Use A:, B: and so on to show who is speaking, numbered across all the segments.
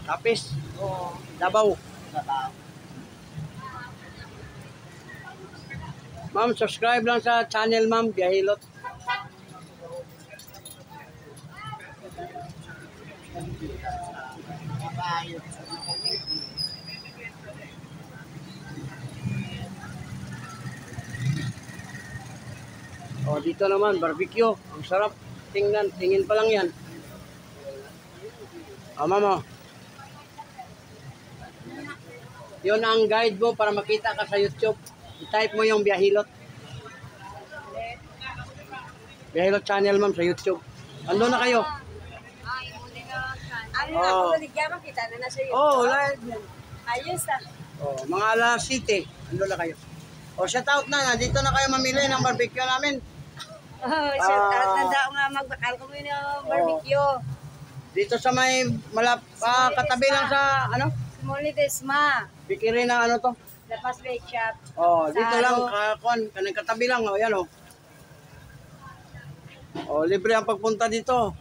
A: Tapis.
B: Oo.
A: Davao.
B: Davao.
A: Ma'am, subscribe lang sa channel, ma'am. Biyahilot. O, dito naman, barbecue. Ang sarap. Tingnan, tingin pa lang yan. O, ma'am, o. Yun ang guide mo para makita ka sa YouTube. I-type mo yung Biyahilot. Biyahilot channel, ma'am, sa YouTube. Ando na kayo.
C: Ano na, kung naligyaman kita na nasa iyo.
A: Oh, live.
C: Ayos ah.
A: Oh, mga alas 7. Ando na kayo. O, shout out na. Nandito na kayo mamili ng barbecue namin.
C: Oh, tanda ko nga magbakal ko muna ng barbecue.
A: Dito sa may katabi lang sa, ano?
C: Small Desma.
A: Pikirin ng ano to.
C: Lapas Bake Shop.
A: Oh, dito
C: Sa
A: lang,
C: ano?
A: kanang katabi lang. O, yan o. O, libre ang pagpunta dito.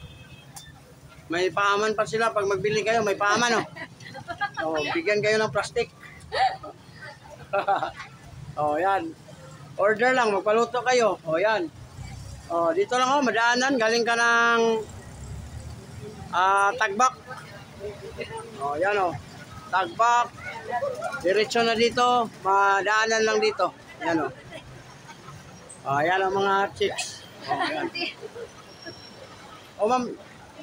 A: May paaman pa sila. Pag magbili kayo, may paaman o. O, bigyan kayo ng plastic. O, yan. Order lang, magpaluto kayo. O, yan. O, dito lang o, madaanan. Galing ka ng Tagbak. O, yan o. Tagbak. Diretso na dito. Madaanan lang dito. Yan o. O, yan o mga chicks. O, yan. O, ma'am.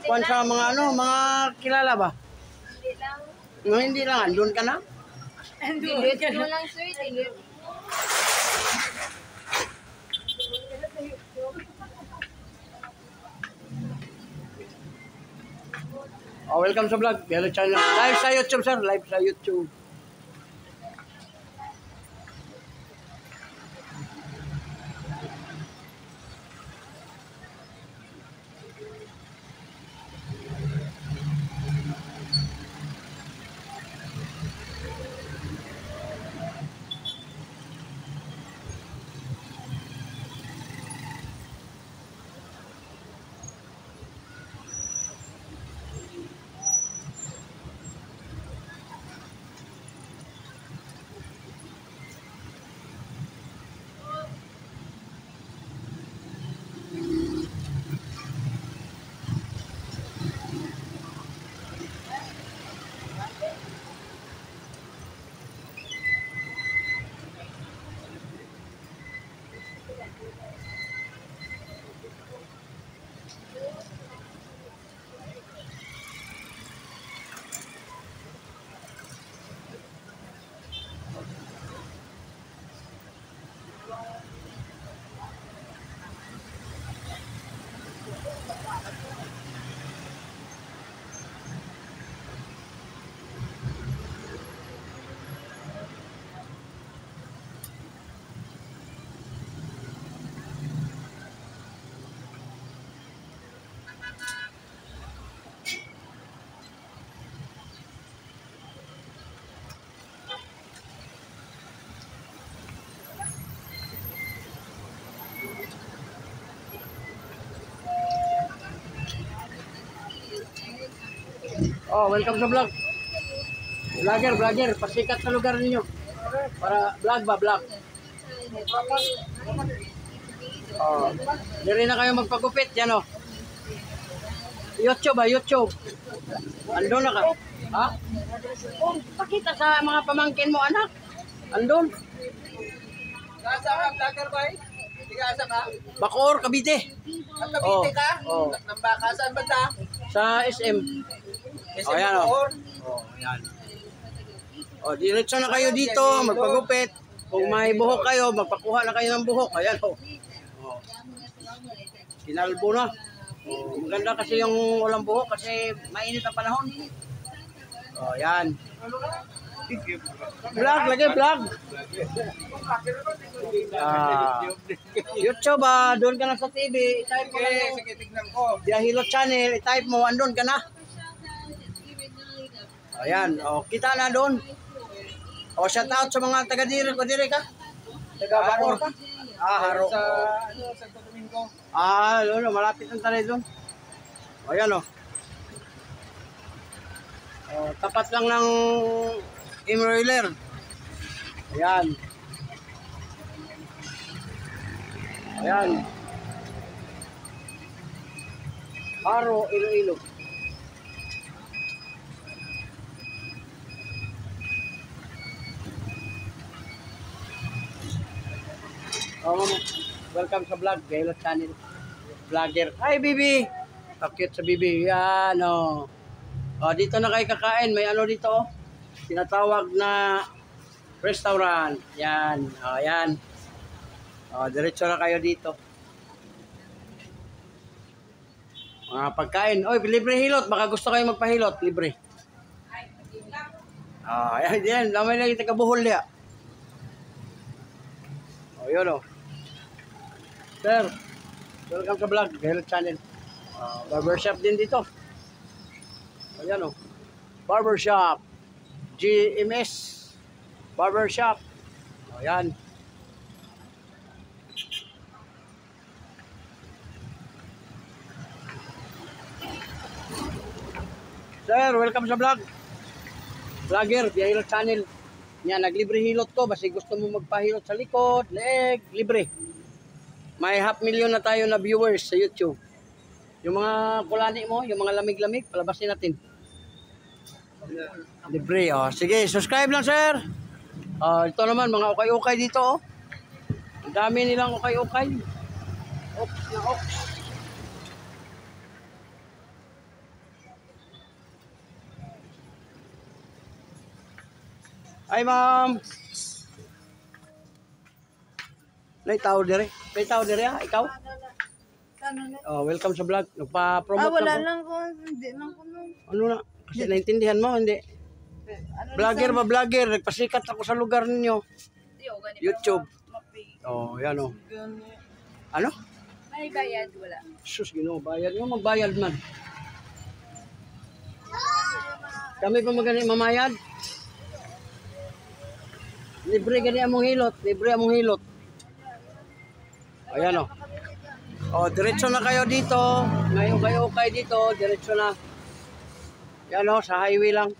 A: Kuwan sa mga ano, mga kilala ba?
C: Hindi lang.
A: No, hindi lang. Andun ka na?
C: Andun lang sweet.
A: Oh, welcome sa vlog. Hello channel. Live sa YouTube, sir. Live sa YouTube. Oh, welcome sa vlog. Vlogger, pasikat sa lugar ninyo. Para vlog ba, vlog. Oh, diri na kayo magpagupit, yan oh. YouTube ba, YouTube. Andun na ka. Ha? Oh, pakita sa mga pamangkin mo, anak. Andun.
B: Kasa ka, vlogger ba eh? Asa ka?
A: Bacoor, Cavite.
B: Ang Cavite ka?
A: Oh.
B: Nang baka, saan ba ta?
A: Sa SM. Oh, yan oh.
B: Bacoor.
A: Oh, yan. Oh, diretso na kayo dito, magpagupit. Kung may buhok kayo, magpakuha na kayo ng buhok. Ayan oh. Oh. Kinalbo na. Oh, maganda kasi yung walang buhok kasi mainit ang panahon. Oh, yan. Vlog, lagi vlog. YouTube doon ka na sa TV. I-type mo lang yung
B: Sige, tignan ko.
A: Biyahilot channel. I-type mo, andun ka na. Ayan, kita na doon. Shout out sa mga taga-diri ko, diri ka? Taga-Bacoor ka? Haro.
B: Sa, Santo Domingo.
A: Malapit ang taray doon. Ayan Oh, tapat lang ng embroiler. Ayan. Ayan. Haro, Iloilo. Oh, welcome sa vlog, Gaylor Channel. Vlogger. Hi, Bibi! Pakit sa Bibi. Yan, oh. Oh, dito na kayo kakain. May ano dito, oh. Tinatawag na restaurant. Yan. Oh, yan. Oh, diretso na kayo dito. Mga pagkain. Oy, libre hilot. Baka gusto kayo magpahilot. Libre. Ah, yan, yan. Lamay lang yung taga-Bohol niya. Oh, yun, oh. Sir, welcome sa vlog, Gaylor Channel. Barbershop din dito. Ayan, oh. Barbershop. GMS. Barbershop. Ayan. Sir, welcome sa vlog. Vlogger, Gaylor Channel. Yan, naglibre hilot ko. Basta gusto mo magpahilot sa likod, leg, libre. May 500,000 na tayo na viewers sa YouTube. Yung mga kulani mo, yung mga lamig-lamig, palabasin natin. Libre, oh. Sige, subscribe lang, sir. Ito naman, mga ukay-ukay dito, oh. Ang dami nilang ukay-ukay. Ops na ops. Ay, ma'am. May tao dire. May tao dire, ha? Ikaw? Oh, welcome sa vlog. Nagpa-promote
C: wala
A: lang ko.
C: lang ko. Hindi lang ko.
A: Ano na? Kasi naintindihan mo, hindi. Vlogger ba vlogger? Nagpasikat ako sa lugar ninyo. YouTube. Oh, yan oh. Ano?
C: May bayad, wala.
A: Sus, Ginoo, bayad nga, magbayad man. Kami pa magani mamayad. Libre gani among hilot, libre among hilot. Ayan oh. Oh, diretso na kayo dito. Ngayon kayo kay dito, diretso na. Yan oh, sa highway lang.